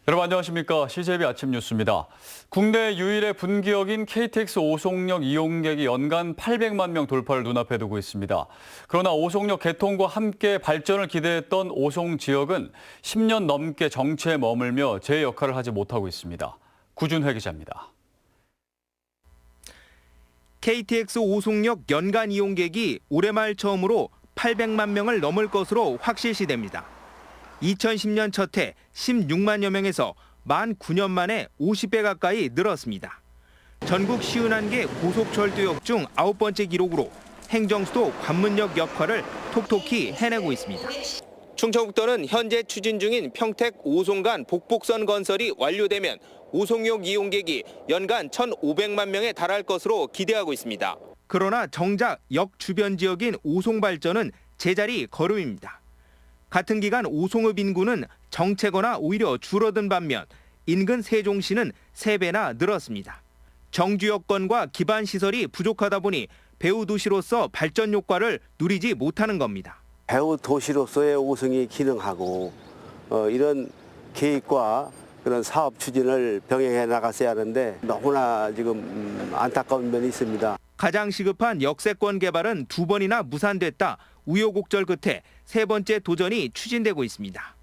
여러분 안녕하십니까. CJB 아침 뉴스입니다. 국내 유일의 분기역인 KTX 오송역 이용객이 연간 800만 명 돌파를 눈앞에 두고 있습니다. 그러나 오송역 개통과 함께 발전을 기대했던 오송 지역은 10년 넘게 정체에 머물며 제 역할을 하지 못하고 있습니다. 구준회 기자입니다. KTX 오송역 연간 이용객이 올해 말 처음으로 800만 명을 넘을 것으로 확실시됩니다. 2010년 첫 해 16만여 명에서 만 9년 만에 50배 가까이 늘었습니다. 전국 51개 고속철도역 중 9번째 기록으로 행정수도 관문역 역할을 톡톡히 해내고 있습니다. 충청북도는 현재 추진 중인 평택 오송 간 복복선 건설이 완료되면 오송역 이용객이 연간 1,500만 명에 달할 것으로 기대하고 있습니다. 그러나 정작 역 주변 지역인 오송 발전은 제자리 걸음입니다. 같은 기간 오송읍 인구는 정체거나 오히려 줄어든 반면 인근 세종시는 3배나 늘었습니다. 정주 여건과 기반 시설이 부족하다 보니 배후 도시로서 발전 효과를 누리지 못하는 겁니다. 배후 도시로서의 오송이 기능하고 이런 계획과 그런 사업 추진을 병행해 나갔어야 하는데 너무나 지금 안타까운 면이 있습니다. 가장 시급한 역세권 개발은 2번이나 무산됐다. 우여곡절 끝에 3번째 도전이 추진되고 있습니다.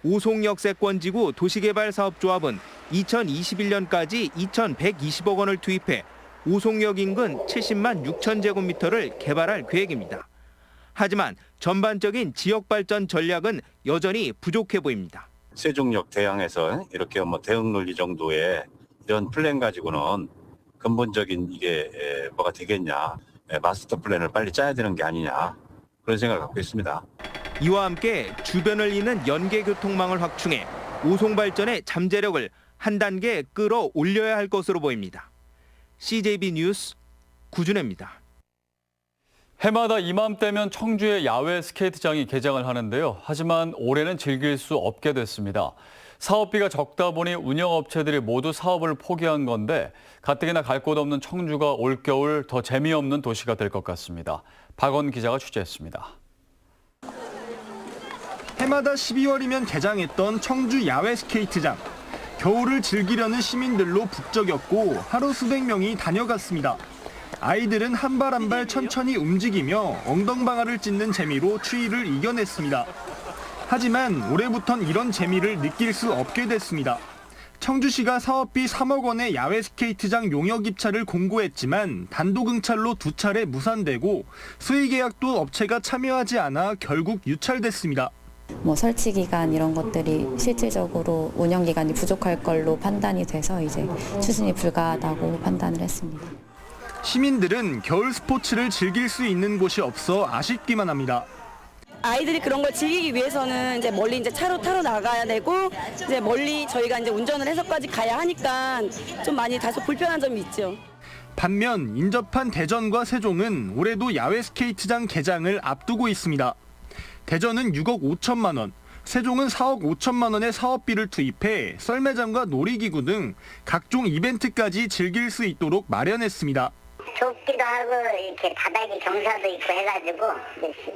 오송역세권지구 도시개발사업조합은 2021년까지 2,120억 원을 투입해 오송역 인근 70만 6천 제곱미터를 개발할 계획입니다. 하지만 전반적인 지역발전 전략은 여전히 부족해 보입니다. 세종역 대항에서 이렇게 대응 논리 정도의 이런 플랜 가지고는 근본적인 이게 뭐가 되겠냐, 마스터 플랜을 빨리 짜야 되는 게 아니냐 그런 생각을 갖고 있습니다. 이와 함께 주변을 잇는 연계교통망을 확충해 오송 발전의 잠재력을 한 단계 끌어올려야 할 것으로 보입니다. CJB 뉴스 구준혜입니다. 해마다 이맘때면 청주의 야외 스케이트장이 개장을 하는데요. 하지만 올해는 즐길 수 없게 됐습니다. 사업비가 적다 보니 운영업체들이 모두 사업을 포기한 건데 가뜩이나 갈 곳 없는 청주가 올겨울 더 재미없는 도시가 될 것 같습니다. 박원 기자가 취재했습니다. 해마다 12월이면 개장했던 청주 야외 스케이트장. 겨울을 즐기려는 시민들로 북적였고 하루 수백 명이 다녀갔습니다. 아이들은 한 발 한 발 천천히 움직이며 엉덩방아를 찢는 재미로 추위를 이겨냈습니다. 하지만 올해부턴 이런 재미를 느낄 수 없게 됐습니다. 청주시가 사업비 3억 원의 야외 스케이트장 용역 입찰을 공고했지만 단독 응찰로 2차례 무산되고 수의 계약도 업체가 참여하지 않아 결국 유찰됐습니다. 설치 기간 이런 것들이 실질적으로 운영 기간이 부족할 걸로 판단이 돼서 이제 추진이 불가하다고 판단을 했습니다. 시민들은 겨울 스포츠를 즐길 수 있는 곳이 없어 아쉽기만 합니다. 아이들이 그런 걸 즐기기 위해서는 이제 멀리 이제 차로 타러 나가야 되고 이제 멀리 저희가 이제 운전을 해서까지 가야 하니까 좀 많이 다소 불편한 점이 있죠. 반면 인접한 대전과 세종은 올해도 야외 스케이트장 개장을 앞두고 있습니다. 대전은 6억 5천만 원, 세종은 4억 5천만 원의 사업비를 투입해 썰매장과 놀이기구 등 각종 이벤트까지 즐길 수 있도록 마련했습니다. 좁기도 하고 이렇게 바닥에 경사도 있고 해가지고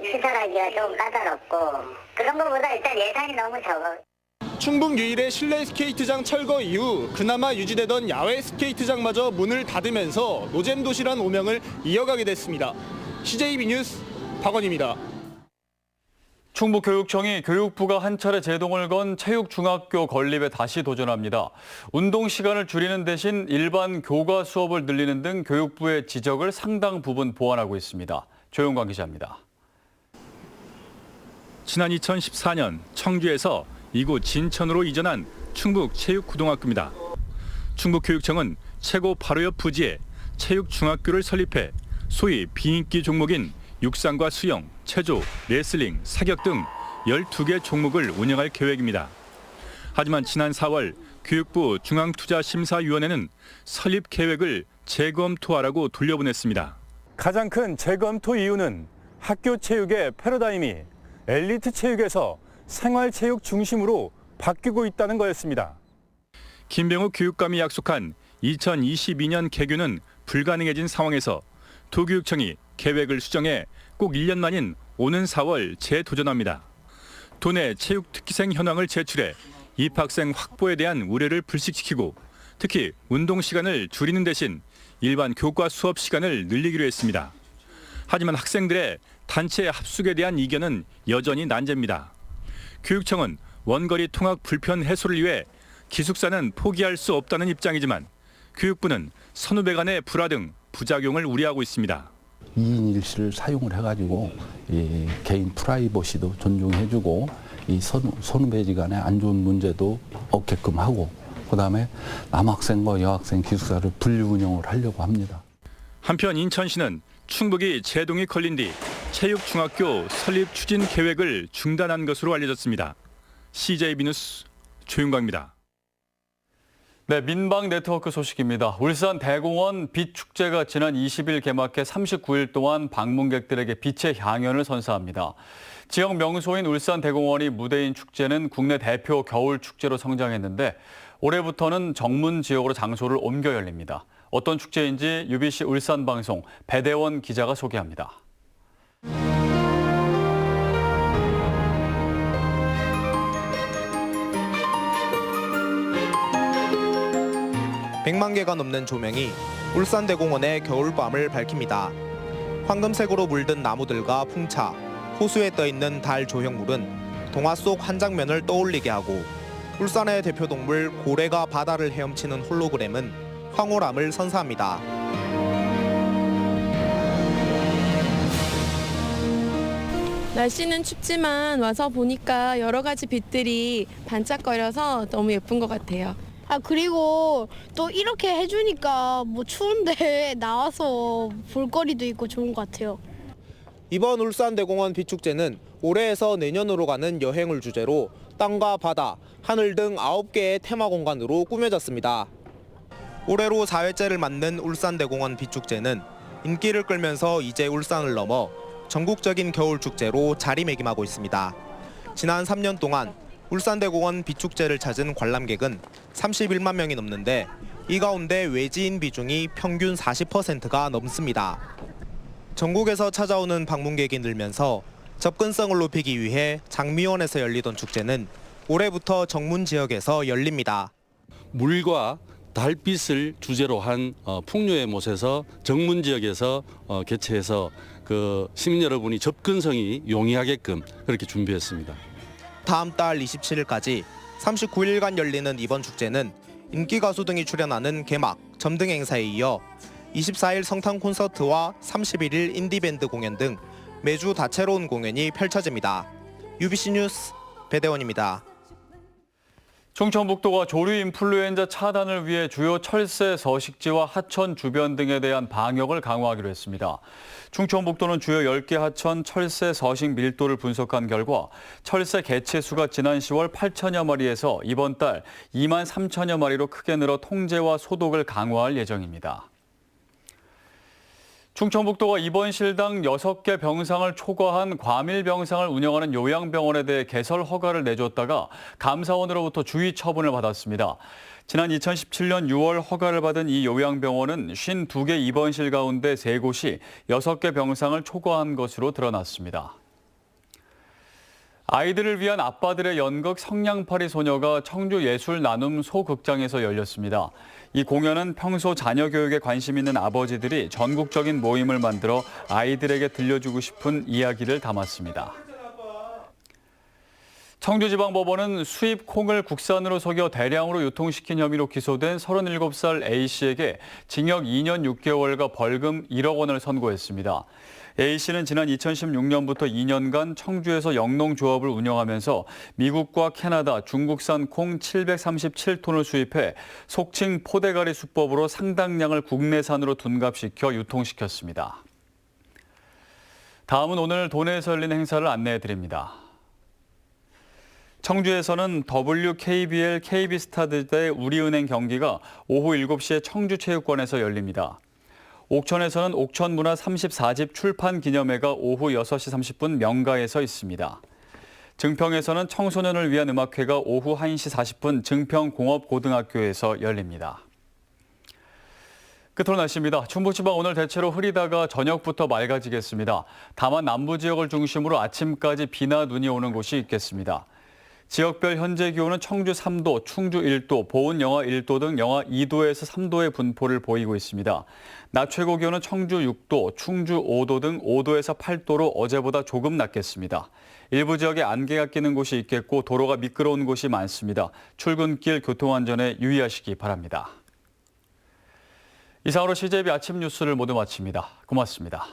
시설하기가 좀 까다롭고 그런 것보다 일단 예산이 너무 적어. 충북 유일의 실내 스케이트장 철거 이후 그나마 유지되던 야외 스케이트장마저 문을 닫으면서 노잼도시란 오명을 이어가게 됐습니다. CJB 뉴스 박원입니다. 충북교육청이 교육부가 한 차례 제동을 건 체육중학교 건립에 다시 도전합니다. 운동 시간을 줄이는 대신 일반 교과 수업을 늘리는 등 교육부의 지적을 상당 부분 보완하고 있습니다. 조용광 기자입니다. 지난 2014년 청주에서 이곳 진천으로 이전한 충북체육고등학교입니다. 충북교육청은 최고 바로 옆 부지에 체육중학교를 설립해 소위 비인기 종목인 육상과 수영, 체조, 레슬링, 사격 등 12개 종목을 운영할 계획입니다. 하지만 지난 4월 교육부 중앙투자심사위원회는 설립 계획을 재검토하라고 돌려보냈습니다. 가장 큰 재검토 이유는 학교 체육의 패러다임이 엘리트 체육에서 생활체육 중심으로 바뀌고 있다는 거였습니다. 김병욱 교육감이 약속한 2022년 개교는 불가능해진 상황에서 도교육청이 계획을 수정해 꼭 1년 만인 오는 4월 재도전합니다. 도내 체육특기생 현황을 제출해 입학생 확보에 대한 우려를 불식시키고 특히 운동 시간을 줄이는 대신 일반 교과 수업 시간을 늘리기로 했습니다. 하지만 학생들의 단체 합숙에 대한 이견은 여전히 난제입니다. 교육청은 원거리 통학 불편 해소를 위해 기숙사는 포기할 수 없다는 입장이지만 교육부는 선후배 간의 불화 등 부작용을 우려하고 있습니다. 2인 1실을 사용을 해가지고 이 개인 프라이버시도 존중해주고 이 선후배지 간의 안 좋은 문제도 없게끔 하고 그다음에 남학생과 여학생 기숙사를 분류 운영을 하려고 합니다. 한편 인천시는 충북이 제동이 걸린 뒤 체육중학교 설립 추진 계획을 중단한 것으로 알려졌습니다. CJB 뉴스 조윤광입니다. 네, 민방 네트워크 소식입니다. 울산 대공원 빛축제가 지난 20일 개막해 39일 동안 방문객들에게 빛의 향연을 선사합니다. 지역 명소인 울산 대공원이 무대인 축제는 국내 대표 겨울 축제로 성장했는데 올해부터는 정문 지역으로 장소를 옮겨 열립니다. 어떤 축제인지 UBC 울산 방송 배대원 기자가 소개합니다. 100만 개가 넘는 조명이 울산대공원의 겨울밤을 밝힙니다. 황금색으로 물든 나무들과 풍차, 호수에 떠있는 달 조형물은 동화 속 한 장면을 떠올리게 하고 울산의 대표 동물 고래가 바다를 헤엄치는 홀로그램은 황홀함을 선사합니다. 날씨는 춥지만 와서 보니까 여러 가지 빛들이 반짝거려서 너무 예쁜 것 같아요. 그리고 또 이렇게 해주니까 뭐 추운데 나와서 볼거리도 있고 좋은 것 같아요. 이번 울산대공원 빛축제는 올해에서 내년으로 가는 여행을 주제로 땅과 바다, 하늘 등 9개의 테마 공간으로 꾸며졌습니다. 올해로 4회째를 맞는 울산대공원 빛축제는 인기를 끌면서 이제 울산을 넘어 전국적인 겨울축제로 자리매김하고 있습니다. 지난 3년 동안 울산대공원 빛축제를 찾은 관람객은 31만 명이 넘는데 이 가운데 외지인 비중이 평균 40%가 넘습니다. 전국에서 찾아오는 방문객이 늘면서 접근성을 높이기 위해 장미원에서 열리던 축제는 올해부터 정문 지역에서 열립니다. 물과 달빛을 주제로 한 풍류의 못에서 정문 지역에서 개최해서 시민 여러분이 접근성이 용이하게끔 그렇게 준비했습니다. 다음 달 27일까지 39일간 열리는 이번 축제는 인기 가수 등이 출연하는 개막, 점등 행사에 이어 24일 성탄 콘서트와 31일 인디밴드 공연 등 매주 다채로운 공연이 펼쳐집니다. UBC 뉴스 배대원입니다. 충청북도가 조류 인플루엔자 차단을 위해 주요 철새 서식지와 하천 주변 등에 대한 방역을 강화하기로 했습니다. 충청북도는 주요 10개 하천 철새 서식 밀도를 분석한 결과 철새 개체 수가 지난 10월 8천여 마리에서 이번 달 2만 3천여 마리로 크게 늘어 통제와 소독을 강화할 예정입니다. 충청북도가 이번 실당 6개 병상을 초과한 과밀 병상을 운영하는 요양병원에 대해 개설 허가를 내줬다가 감사원으로부터 주의 처분을 받았습니다. 지난 2017년 6월 허가를 받은 이 요양병원은 52개 입원실 가운데 3곳이 6개 병상을 초과한 것으로 드러났습니다. 아이들을 위한 아빠들의 연극 성냥팔이 소녀가 청주 예술 나눔 소극장에서 열렸습니다. 이 공연은 평소 자녀 교육에 관심 있는 아버지들이 전국적인 모임을 만들어 아이들에게 들려주고 싶은 이야기를 담았습니다. 청주지방법원은 수입 콩을 국산으로 속여 대량으로 유통시킨 혐의로 기소된 37살 A씨에게 징역 2년 6개월과 벌금 1억 원을 선고했습니다. A씨는 지난 2016년부터 2년간 청주에서 영농조합을 운영하면서 미국과 캐나다, 중국산 콩 737톤을 수입해 속칭 포대가리 수법으로 상당량을 국내산으로 둔갑시켜 유통시켰습니다. 다음은 오늘 도내에서 열린 행사를 안내해드립니다. 청주에서는 WKBL KB스타즈 대 우리은행 경기가 오후 7시에 청주체육관에서 열립니다. 옥천에서는 옥천문화 34집 출판 기념회가 오후 6시 30분 명가에서 있습니다. 증평에서는 청소년을 위한 음악회가 오후 1시 40분 증평공업고등학교에서 열립니다. 끝으로 날씨입니다. 충북지방 오늘 대체로 흐리다가 저녁부터 맑아지겠습니다. 다만 남부 지역을 중심으로 아침까지 비나 눈이 오는 곳이 있겠습니다. 지역별 현재 기온은 청주 3도, 충주 1도, 보은 영하 1도 등 영하 2도에서 3도의 분포를 보이고 있습니다. 낮 최고 기온은 청주 6도, 충주 5도 등 5도에서 8도로 어제보다 조금 낮겠습니다. 일부 지역에 안개가 끼는 곳이 있겠고 도로가 미끄러운 곳이 많습니다. 출근길 교통안전에 유의하시기 바랍니다. 이상으로 CJB 아침 뉴스를 모두 마칩니다. 고맙습니다.